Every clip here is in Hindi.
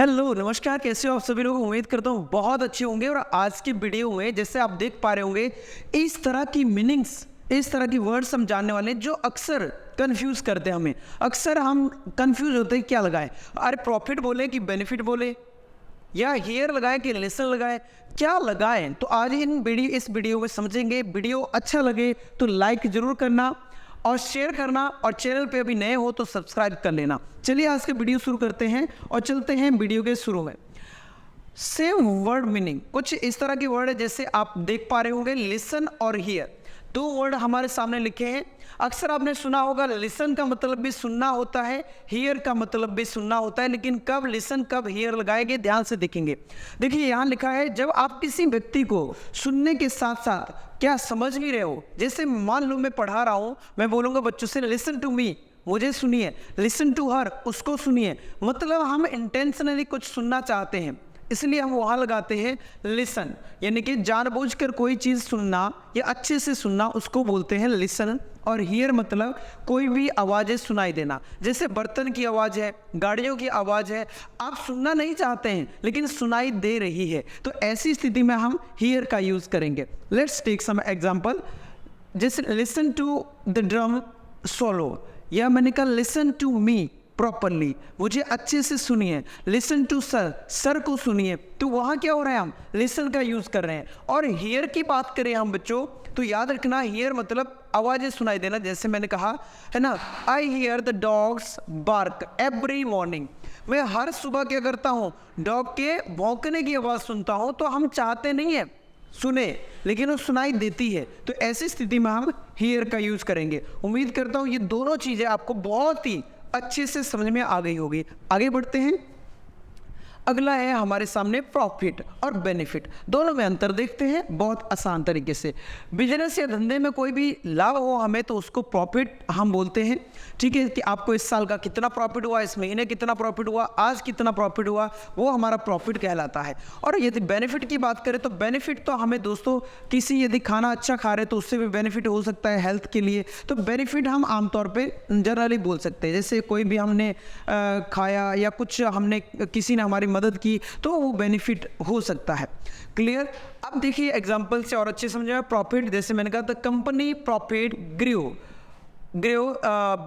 हेलो नमस्कार, कैसे हो आप सभी लोग। उम्मीद करता हूँ बहुत अच्छे होंगे। और आज की वीडियो में जैसे आप देख पा रहे होंगे, इस तरह की मीनिंग्स, इस तरह की वर्ड्स हम जानने वाले हैं जो अक्सर कंफ्यूज करते हैं हमें। अक्सर हम कंफ्यूज होते हैं क्या लगाए, अरे प्रॉफिट बोले कि बेनिफिट बोले, या हियर लगाए कि लेसन लगाए, क्या लगाएं। तो आज इस वीडियो में समझेंगे। वीडियो अच्छा लगे तो लाइक जरूर करना और शेयर करना, और चैनल पे अभी नए हो तो सब्सक्राइब कर लेना। चलिए आज के वीडियो शुरू करते हैं और चलते हैं वीडियो के शुरू में। सेम वर्ड मीनिंग कुछ इस तरह की वर्ड है, जैसे आप देख पा रहे होंगे लिसन और हियर, दो वर्ड हमारे सामने लिखे हैं। अक्सर आपने सुना होगा लिसन का मतलब भी सुनना होता है, हियर का मतलब भी सुनना होता है, लेकिन कब लिसन कब हियर लगाएंगे ध्यान से देखेंगे। देखिए यहाँ लिखा है, जब आप किसी व्यक्ति को सुनने के साथ साथ क्या समझ भी रहे हो। जैसे मान लो मैं पढ़ा रहा हूँ, मैं बोलूँगा बच्चों से लिसन टू मी, मुझे सुनिए, लिसन टू हर, उसको सुनिए। मतलब हम इंटेंशनली कुछ सुनना चाहते हैं, इसलिए हम वहाँ लगाते हैं लिसन, यानी कि जानबूझकर कोई चीज़ सुनना या अच्छे से सुनना, उसको बोलते हैं लिसन। और हियर मतलब कोई भी आवाज़ें सुनाई देना, जैसे बर्तन की आवाज़ है, गाड़ियों की आवाज़ है, आप सुनना नहीं चाहते हैं लेकिन सुनाई दे रही है, तो ऐसी स्थिति में हम हियर का यूज़ करेंगे। लेट्स टेक सम एग्जाम्पल, जैसे listen to the drum solo, या मैंने कहा लिसन टू मी प्रॉपरली, मुझे अच्छे से सुनिए। लिसन टू सर, सर को सुनिए। तो वहाँ क्या हो रहा है, हम लिसन का यूज़ कर रहे हैं। और हियर की बात करें हम बच्चों, तो याद रखना हियर मतलब आवाज़ें सुनाई देना। जैसे मैंने कहा है ना, I hear the dogs bark every morning, मैं हर सुबह क्या करता हूँ, डॉग के भौंकने की आवाज़ सुनता हूँ। तो हम चाहते नहीं है सुने, लेकिन वो सुनाई देती है, तो ऐसी स्थिति में हम हियर का यूज़ करेंगे। उम्मीद करता हूँ ये दोनों चीज़ें आपको बहुत ही अच्छे से समझ में आ गई होगी। आगे बढ़ते हैं। अगला है हमारे सामने प्रॉफिट और बेनिफिट, दोनों में अंतर देखते हैं बहुत आसान तरीके से। बिजनेस या धंधे में कोई भी लाभ हो हमें, तो उसको प्रॉफिट हम बोलते हैं। ठीक है, कि आपको इस साल का कितना प्रॉफिट हुआ, इस महीने कितना प्रॉफिट हुआ, आज कितना प्रॉफिट हुआ, वो हमारा प्रॉफिट कहलाता है। और यदि बेनिफिट की बात करें तो बेनिफिट तो हमें दोस्तों, किसी यदि खाना अच्छा खा रहे तो उससे भी बेनिफिट हो सकता है हेल्थ के लिए, तो बेनिफिट हम आमतौर पर जनरली बोल सकते हैं। जैसे कोई भी हमने खाया या कुछ हमने, किसी ने हमारी मदद की, तो वो बेनिफिट हो सकता है। क्लियर। अब देखिए एग्जांपल से और अच्छे समझ में। प्रॉफिट, जैसे मैंने कहा, the company profit grow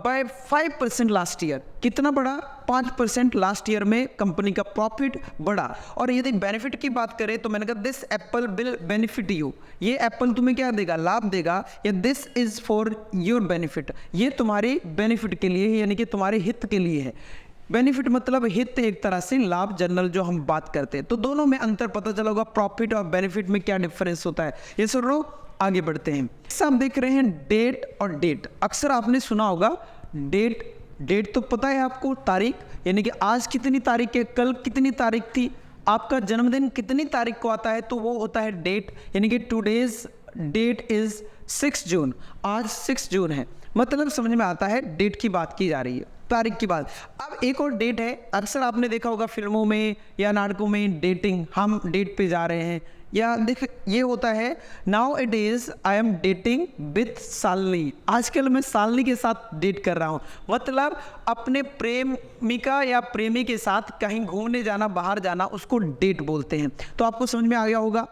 by 5% last year, कितना बढ़ा, 5% लास्ट ईयर में कंपनी का प्रॉफिट बढ़ा। और यदि बेनिफिट की बात करें तो मैंने कहा this Apple will benefit you, ये एप्पल तुम्हें क्या देगा, लाभ देगा। या this is for your benefit, ये तुम्हारे बेनिफिट के लिए है, यानी कि तुम्हारे हित के लिए है। बेनिफिट मतलब हित, एक तरह से लाभ, जनरल जो हम बात करते हैं। तो दोनों में अंतर पता चला होगा, प्रॉफिट और बेनिफिट में क्या डिफरेंस होता है, ये सुन लो। आगे बढ़ते हैं। आप देख रहे हैं डेट और डेट, अक्सर आपने सुना होगा डेट। डेट तो पता है आपको, तारीख, यानी कि आज कितनी तारीख है, कल कितनी तारीख थी, आपका जन्मदिन कितनी तारीख को आता है, तो वो होता है डेट। यानी कि टुडेज डेट इज 6 जून, आज 6 जून है, मतलब समझ में आता है डेट की बात की जा रही है, तारीख की बात। अब एक और डेट है, अक्सर आपने देखा होगा फिल्मों में या नाटकों में, डेटिंग, हम डेट पे जा रहे हैं। या देख, ये होता है now it is I am dating with Shalini, आजकल मैं शालिनी के साथ डेट कर रहा हूँ। मतलब अपने प्रेमिका या प्रेमी के साथ कहीं घूमने जाना, बाहर जाना, उसको डेट बोलते हैं। तो आपको समझ में आ गया होगा,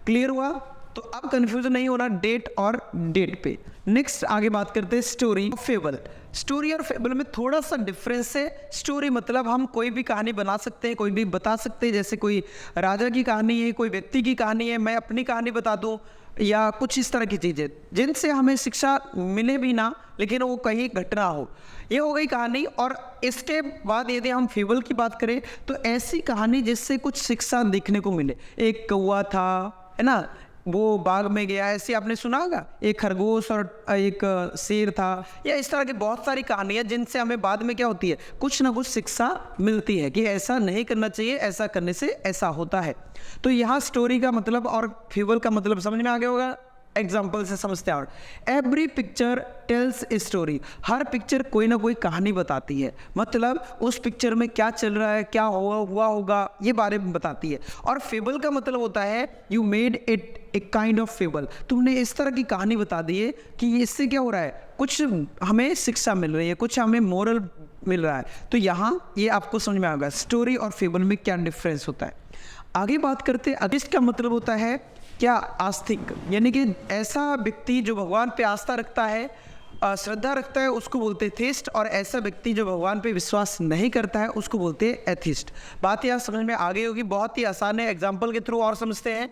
क्लियर हुआ। तो अब कंफ्यूजन नहीं होना डेट और डेट पे। नेक्स्ट आगे बात करते हैं स्टोरी, फेबल। स्टोरी और फेबल में थोड़ा सा डिफरेंस है। स्टोरी मतलब हम कोई भी कहानी बना सकते हैं, कोई भी बता सकते हैं, जैसे कोई राजा की कहानी है, कोई व्यक्ति की कहानी है, मैं अपनी कहानी बता दूं, या कुछ इस तरह की चीज़ें जिनसे हमें शिक्षा मिले भी ना, लेकिन वो कहीं घटना हो, ये हो गई कहानी। और इसके बाद यदि हम फेबल की बात करें तो ऐसी कहानी जिससे कुछ शिक्षा देखने को मिले। एक कौवा था, है ना, वो बाग में गया, ऐसे आपने सुना होगा। एक खरगोश और एक शेर था, या इस तरह की बहुत सारी कहानियाँ जिनसे हमें बाद में क्या होती है, कुछ ना कुछ शिक्षा मिलती है कि ऐसा नहीं करना चाहिए, ऐसा करने से ऐसा होता है। तो यहाँ स्टोरी का मतलब और फेबल का मतलब समझ में आ गया होगा, एग्जाम्पल से समझते हैं। Every picture tales a story, her picture कोई ना कोई कहानी बताती है, मतलब उस पिक्चर में क्या चल रहा है, क्या हुआ होगा, ये बारे में बताती है। और फेबल का मतलब होता है you made it a kind of fable, तुमने इस तरह की कहानी बता दी है कि इससे क्या हो रहा है, कुछ हमें शिक्षा मिल रही है, कुछ हमें मोरल मिल रहा है। तो यहाँ ये आपको समझ में आएगा स्टोरी और फेबल में क्या डिफरेंस होता है। आगे बात करते हैं अथिस्ट का मतलब होता है क्या, आस्तिक, यानी कि ऐसा व्यक्ति जो भगवान पे आस्था रखता है, श्रद्धा रखता है, उसको बोलते हैं थीस्ट, और ऐसा व्यक्ति जो भगवान पे विश्वास नहीं करता है उसको बोलते हैं एथिस्ट। बात यहाँ समझ में आ गई होगी, बहुत ही आसान है, एग्जाम्पल के थ्रू और समझते हैं।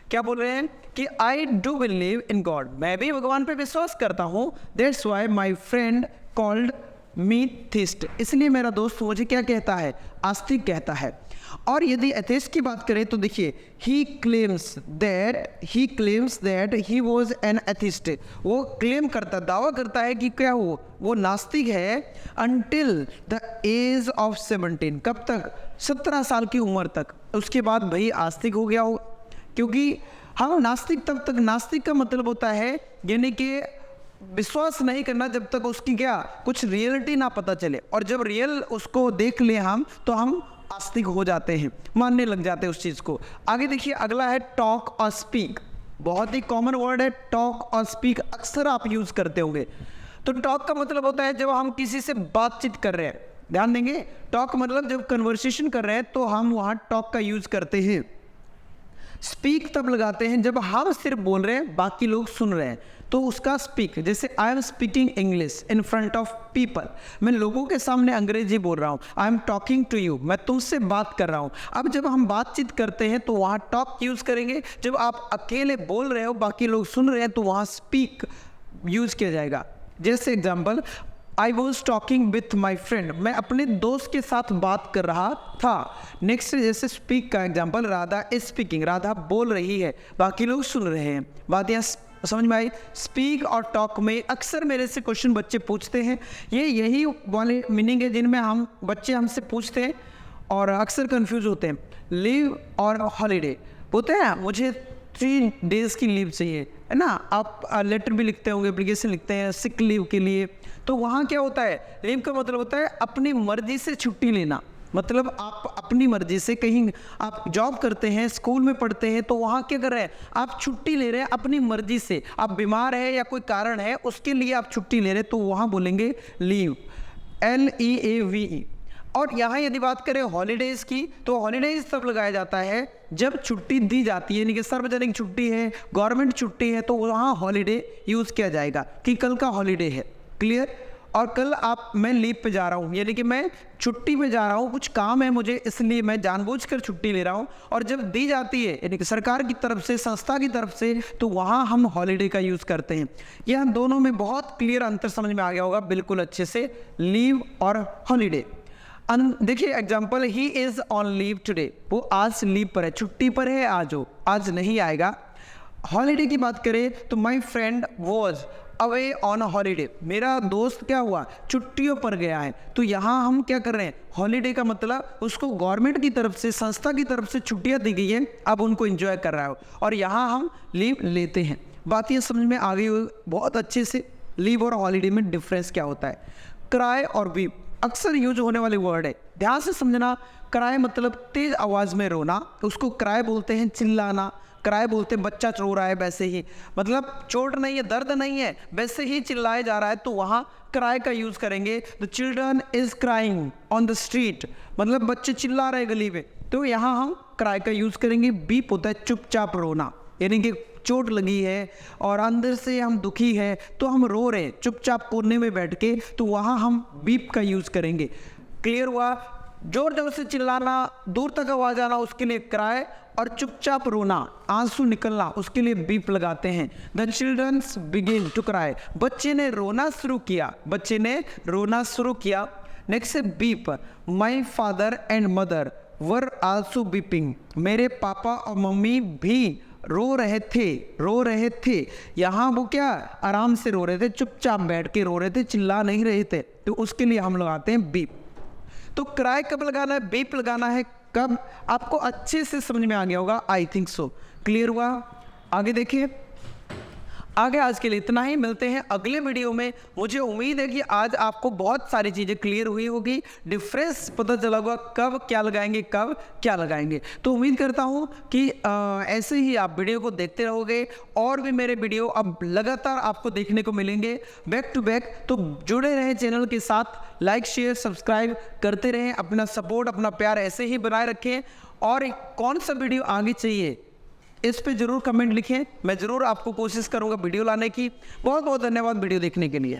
क्या बोल रहे हैं कि I do believe in God, मैं भी भगवान पे विश्वास करता हूँ, that's why my friend called me theist, इसलिए मेरा दोस्त मुझे क्या कहता है, आस्तिक कहता है। और यदि एथिस्ट की बात करें तो देखिए ही claims that he was an atheist, वो क्लेम करता, दावा करता है कि क्या वो नास्तिक है अनटिल द एज ऑफ 17, कब तक, 17 साल की उम्र तक, उसके बाद भाई आस्तिक हो गया हो। क्योंकि हम नास्तिक तब तक, नास्तिक का मतलब होता है यानी कि विश्वास नहीं करना जब तक उसकी क्या कुछ रियलिटी ना पता चले, और जब रियल उसको देख ले हम तो हम आस्तिक हो जाते हैं, मानने लग जाते हैं उस चीज़ को। आगे देखिए अगला है टॉक और स्पीक, बहुत ही कॉमन वर्ड है टॉक और स्पीक, अक्सर आप यूज़ करते होंगे। तो टॉक का मतलब होता है जब हम किसी से बातचीत कर रहे हैं, ध्यान देंगे, टॉक मतलब जब कन्वर्सेशन कर रहे हैं तो हम वहाँ टॉक का यूज़ करते हैं। स्पीक तब लगाते हैं जब हम सिर्फ बोल रहे हैं बाकी लोग सुन रहे हैं, तो उसका स्पीक, जैसे I am speaking English in front of people, मैं लोगों के सामने अंग्रेजी बोल रहा हूँ, I am talking to you, मैं तुमसे बात कर रहा हूँ। अब जब हम बातचीत करते हैं तो वहाँ टॉक यूज़ करेंगे, जब आप अकेले बोल रहे हो बाकी लोग सुन रहे हैं तो वहाँ स्पीक यूज़ किया जाएगा। जैसे example, I was talking with my friend, मैं अपने दोस्त के साथ बात कर रहा था। नेक्स्ट जैसे स्पीक का example, Radha is speaking, Radha बोल रही है बाकी लोग सुन रहे हैं। बात यहाँ समझ में आई। स्पीक और टॉक में अक्सर मेरे से क्वेश्चन बच्चे पूछते हैं, ये यही वाले मीनिंग है जिनमें हम बच्चे हमसे पूछते हैं और अक्सर कंफ्यूज होते हैं। लीव और हॉलीडे बोलते हैं मुझे 3 डेज़ की लीव चाहिए, है ना, आप लेटर भी लिखते होंगे, एप्लीकेशन लिखते हैं सिक लीव के लिए, तो वहाँ क्या होता है, लीव का मतलब होता है अपनी मर्जी से छुट्टी लेना, मतलब आप अपनी मर्जी से, कहीं आप जॉब करते हैं, स्कूल में पढ़ते हैं, तो वहाँ क्या कर रहे हैं, आप छुट्टी ले रहे हैं अपनी मर्जी से, आप बीमार है या कोई कारण है उसके लिए आप छुट्टी ले रहे हैं, तो वहाँ बोलेंगे लीव, LEAVE। और यहाँ यदि बात करें हॉलीडेज़ की, तो हॉलीडेज़ तब लगाया जाता है जब छुट्टी दी जाती है, यानी कि सार्वजनिक छुट्टी है, गवर्नमेंट छुट्टी है, तो वहाँ हॉलीडे यूज़ किया जाएगा कि कल का हॉलीडे है, क्लियर। और कल मैं लीव पे जा रहा हूँ, यानी कि मैं छुट्टी पे जा रहा हूँ, कुछ काम है मुझे इसलिए मैं जानबूझकर छुट्टी ले रहा हूँ। और जब दी जाती है यानी कि सरकार की तरफ से, संस्था की तरफ से, तो वहाँ हम हॉलीडे का यूज़ करते हैं। यह दोनों में बहुत क्लियर अंतर समझ में आ गया होगा बिल्कुल अच्छे से, लीव और हॉलीडे। देखिए example, he is on leave today, वो आज लीव पर है, छुट्टी पर है, आज नहीं आएगा। हॉलीडे की बात करें तो my friend was away on holiday, मेरा दोस्त क्या हुआ, छुट्टियों पर गया है। तो यहाँ हम क्या कर रहे हैं, हॉलीडे का मतलब उसको गवर्नमेंट की तरफ से, संस्था की तरफ से छुट्टियाँ दी गई है, अब उनको एंजॉय कर रहा है, और यहाँ हम लीव लेते हैं। बात ये समझ में आ गई बहुत अच्छे से, लीव और हॉलीडे में डिफरेंस क्या होता है। क्राई और वीप अक्सर यूज होने वाले वर्ड है, ध्यान से समझना। क्राई मतलब तेज आवाज़ में रोना, उसको क्राई बोलते हैं, चिल्लाना। क्राई बोलते हैं बच्चा रो रहा है वैसे ही, मतलब चोट नहीं है, दर्द नहीं है, वैसे ही चिल्लाया जा रहा है, तो वहाँ क्राई का यूज़ करेंगे। The children is crying on the street, मतलब बच्चे चिल्ला रहे गली में, तो यहाँ हम क्राई का यूज़ करेंगे। बीप होता है चुपचाप रोना, यानी कि चोट लगी है और अंदर से हम दुखी है तो हम रो रहे हैं चुपचाप कोने में बैठ के, तो वहाँ हम बीप का यूज़ करेंगे। क्लियर हुआ। जोर जोर से चिल्लाना, दूर तक आवाज़ आना, उसके लिए क्राई, और चुपचाप रोना, आंसू निकलना, उसके लिए बीप लगाते हैं। The childrens begin to cry, बच्चे ने रोना शुरू किया, बच्चे ने रोना शुरू किया। नेक्स्ट है beep, my father and mother were also beeping, मेरे पापा और मम्मी भी रो रहे थे। यहाँ वो क्या आराम से रो रहे थे, चुपचाप बैठ के रो रहे थे, चिल्ला नहीं रहे थे, तो उसके लिए हम लगाते हैं बीप। तो क्राई कब लगाना है, बीप लगाना है कब, आपको अच्छे से समझ में आ गया होगा, आई थिंक सो। क्लियर हुआ। आगे देखिए, आगे आज के लिए इतना ही, मिलते हैं अगले वीडियो में। मुझे उम्मीद है कि आज आपको बहुत सारी चीज़ें क्लियर हुई होगी, डिफरेंस पता चला होगा कब क्या लगाएंगे, कब क्या लगाएंगे। तो उम्मीद करता हूँ कि ऐसे ही आप वीडियो को देखते रहोगे और भी मेरे वीडियो अब लगातार आपको देखने को मिलेंगे बैक टू बैक। तो जुड़े रहें चैनल के साथ, लाइक शेयर सब्सक्राइब करते रहें, अपना सपोर्ट अपना प्यार ऐसे ही बनाए रखें। और कौन सा वीडियो आगे चाहिए इस पे ज़रूर कमेंट लिखें, मैं ज़रूर आपको कोशिश करूँगा वीडियो लाने की। बहुत बहुत धन्यवाद वीडियो देखने के लिए।